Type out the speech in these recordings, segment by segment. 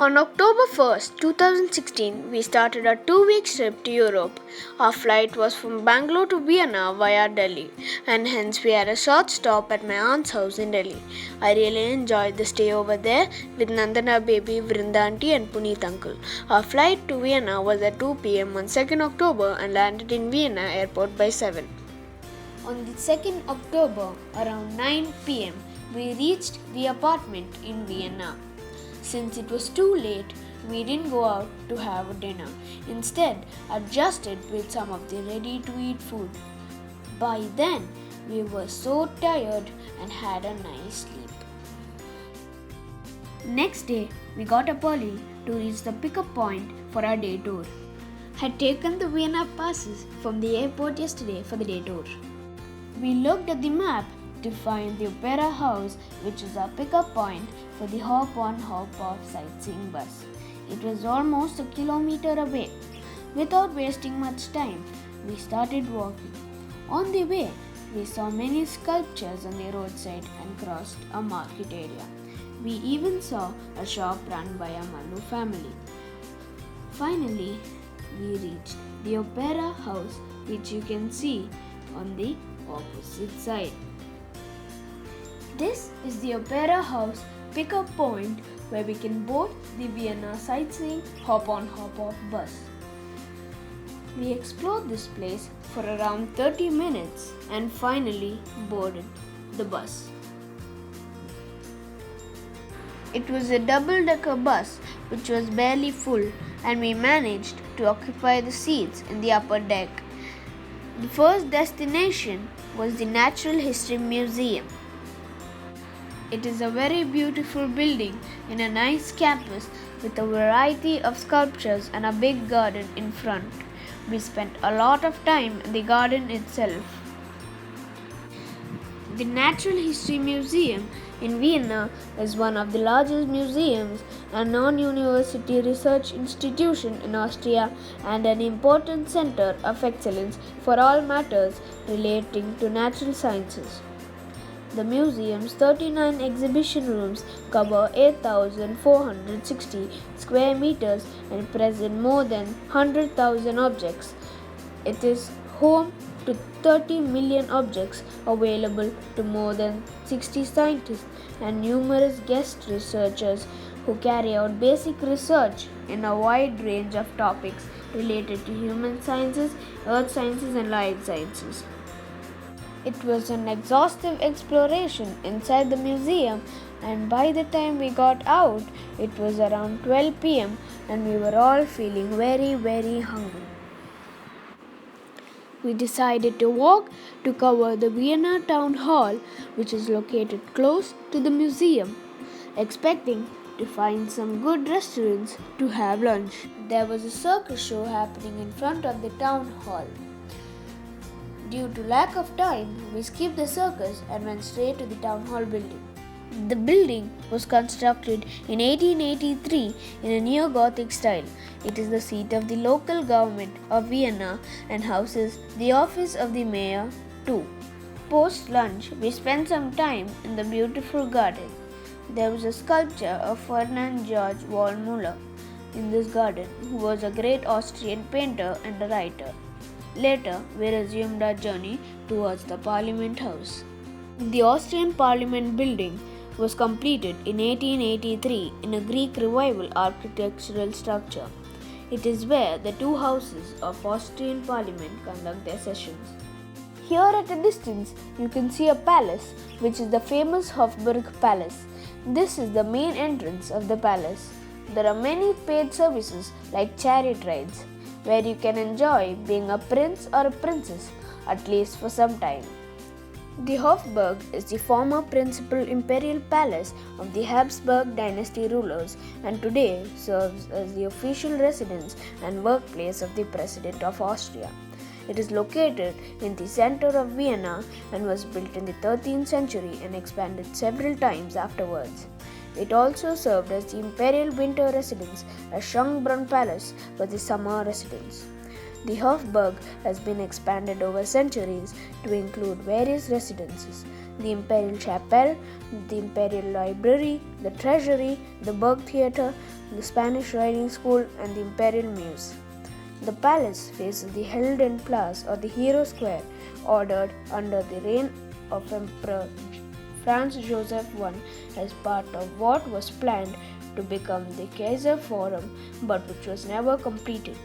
On October 1st, 2016, we started a 2-week trip to Europe. Our flight was from Bangalore to Vienna via Delhi, and hence we had a short stop at my aunt's house in Delhi. I really enjoyed the stay over there with Nandana baby, Vrinda auntie and Puneet uncle. Our flight to Vienna was at 2 p.m. on 2nd October and landed in Vienna airport by 7. On the 2nd October, around 9 p.m., we reached the apartment in Vienna. Since it was too late, we didn't go out to have dinner. Instead, adjusted with some of the ready-to-eat food. By then, we were so tired and had a nice sleep. Next day, we got up early to reach the pickup point for our day tour. Had taken the Wiener passes from the airport yesterday for the day tour. We looked at the map to find the Opera House, which is our pickup point for the Hopon Hopoff sightseeing bus. It was almost a kilometer away. Without wasting much time, we started walking. On the way, we saw many sculptures on the roadside and crossed a market area. We even saw a shop run by a Mallu family. Finally, we reached the Opera House, which you can see on the opposite side. This is the Opera House pickup point where we can board the Vienna sightseeing Hopon Hopoff bus. We explored this place for around 30 minutes and finally boarded the bus. It was a double-decker bus which was barely full, and we managed to occupy the seats in the upper deck. The first destination was the Natural History Museum. It is a very beautiful building in a nice campus with a variety of sculptures and a big garden in front. We spent a lot of time in the garden itself. The Natural History Museum in Vienna is one of the largest museums and non-university research institution in Austria and an important center of excellence for all matters relating to natural sciences. The museum's 39 exhibition rooms cover 8,460 square meters and present more than 100,000 objects. It is home to 30 million objects available to more than 60 scientists and numerous guest researchers who carry out basic research in a wide range of topics related to human sciences, earth sciences and life sciences. It was an exhaustive exploration inside the museum, and by the time we got out, it was around 12 p.m. and we were all feeling very hungry. We decided to walk to cover the Vienna Town Hall, which is located close to the museum, expecting to find some good restaurants to have lunch. There was a circus show happening in front of the town hall. Due to lack of time, we skipped the circus and went straight to the town hall building. The building was constructed in 1883 in a neo-Gothic style. It is the seat of the local government of Vienna and houses the office of the mayor too. Post-lunch, we spent some time in the beautiful garden. There was a sculpture of Ferdinand Georg Wallmuller in this garden, who was a great Austrian painter and a writer. Later, we resumed our journey towards the Parliament House. The Austrian Parliament building was completed in 1883 in a Greek Revival architectural structure. It is where the two houses of Austrian Parliament conduct their sessions. Here at a distance, you can see a palace, which is the famous Hofburg Palace. This is the main entrance of the palace. There are many paid services like chariot rides, where you can enjoy being a prince or a princess, at least for some time. The Hofburg is the former principal imperial palace of the Habsburg dynasty rulers and today serves as the official residence and workplace of the President of Austria. It is located in the center of Vienna and was built in the 13th century and expanded several times afterwards. It also served as the imperial winter residence, as Schonbrunn Palace for the summer residence. The Hofburg has been expanded over centuries to include various residences. the Imperial Chapel, the Imperial Library, the Treasury, the Burg Theatre, the Spanish Riding School, and the Imperial Mews. The palace faces the Helden Plaza or the Hero Square, ordered under the reign of Emperor Franz Joseph I as part of what was planned to become the Kaiser Forum, but which was never completed.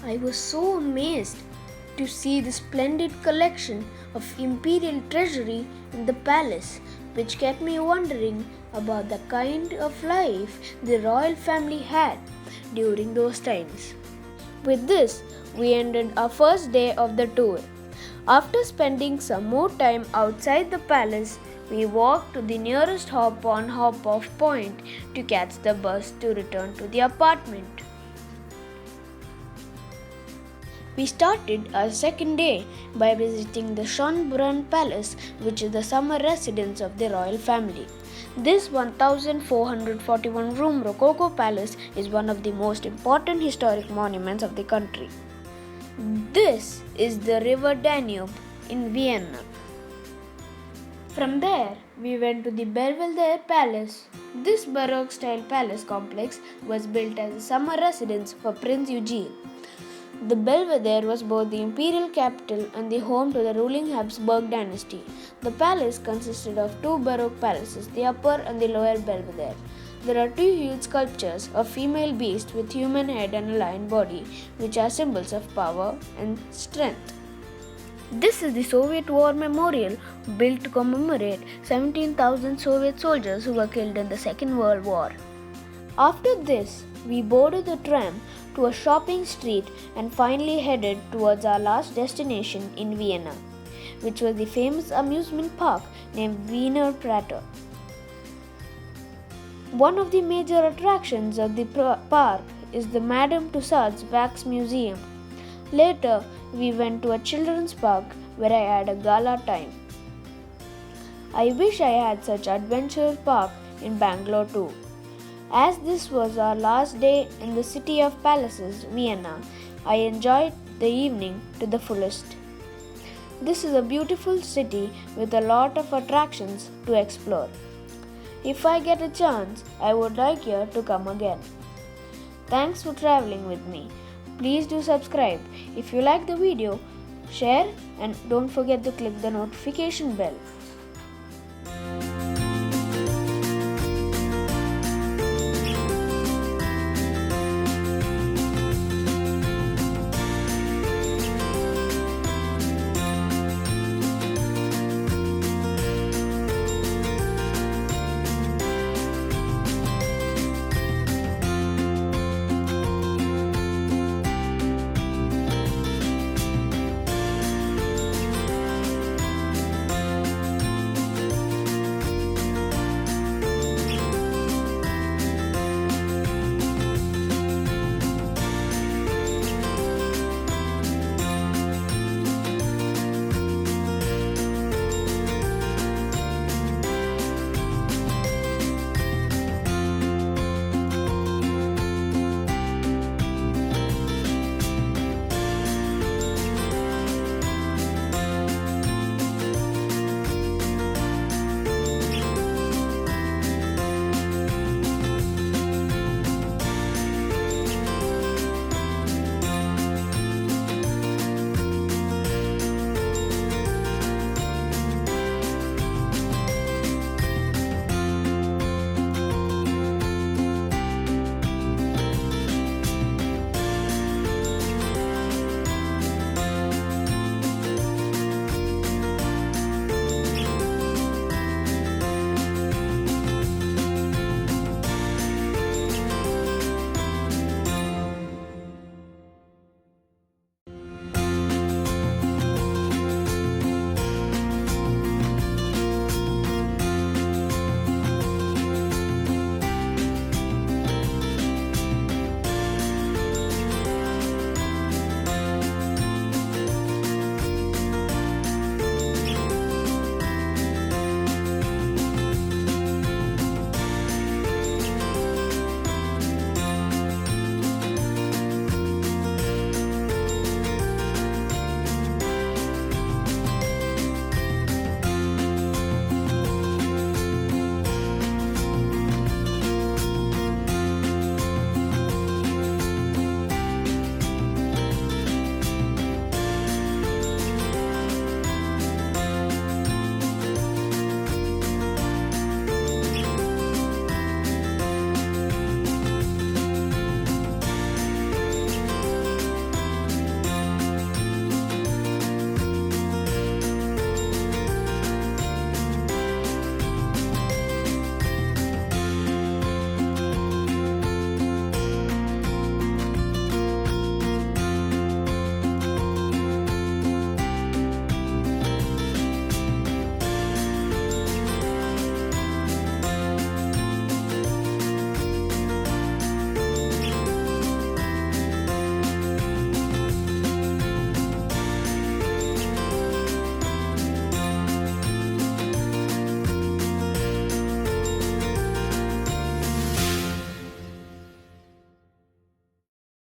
I was so amazed to see the splendid collection of imperial treasury in the palace, which kept me wondering about the kind of life the royal family had during those times. With this, we ended our first day of the tour. After spending some more time outside the palace, we walked to the nearest Hopon Hopoff point to catch the bus to return to the apartment. We started our second day by visiting the Schonbrunn Palace, which is the summer residence of the royal family. This 1441-room Rococo palace is one of the most important historic monuments of the country. This is the river Danube in Vienna. From there, we went to the Belvedere Palace. This Baroque-style palace complex was built as a summer residence for Prince Eugene. The Belvedere was both the imperial capital and the home to the ruling Habsburg dynasty. The palace consisted of two Baroque palaces, the upper and the lower Belvedere. There are two huge sculptures of female beasts with human head and a lion body, which are symbols of power and strength. This is the Soviet War Memorial, built to commemorate 17,000 Soviet soldiers who were killed in the Second World War. After this, we boarded the tram to a shopping street and finally headed towards our last destination in Vienna, which was the famous amusement park named Wiener Prater. One of the major attractions of the park is the Madame Tussauds Wax Museum. Later, we went to a children's park where I had a gala time. I wish I had such adventure park in Bangalore too. As this was our last day in the city of palaces, Vienna, I enjoyed the evening to the fullest. This is a beautiful city with a lot of attractions to explore. If I get a chance, I would like you to come again. Thanks for traveling with me. Please do subscribe. If you like the video, share and don't forget to click the notification bell.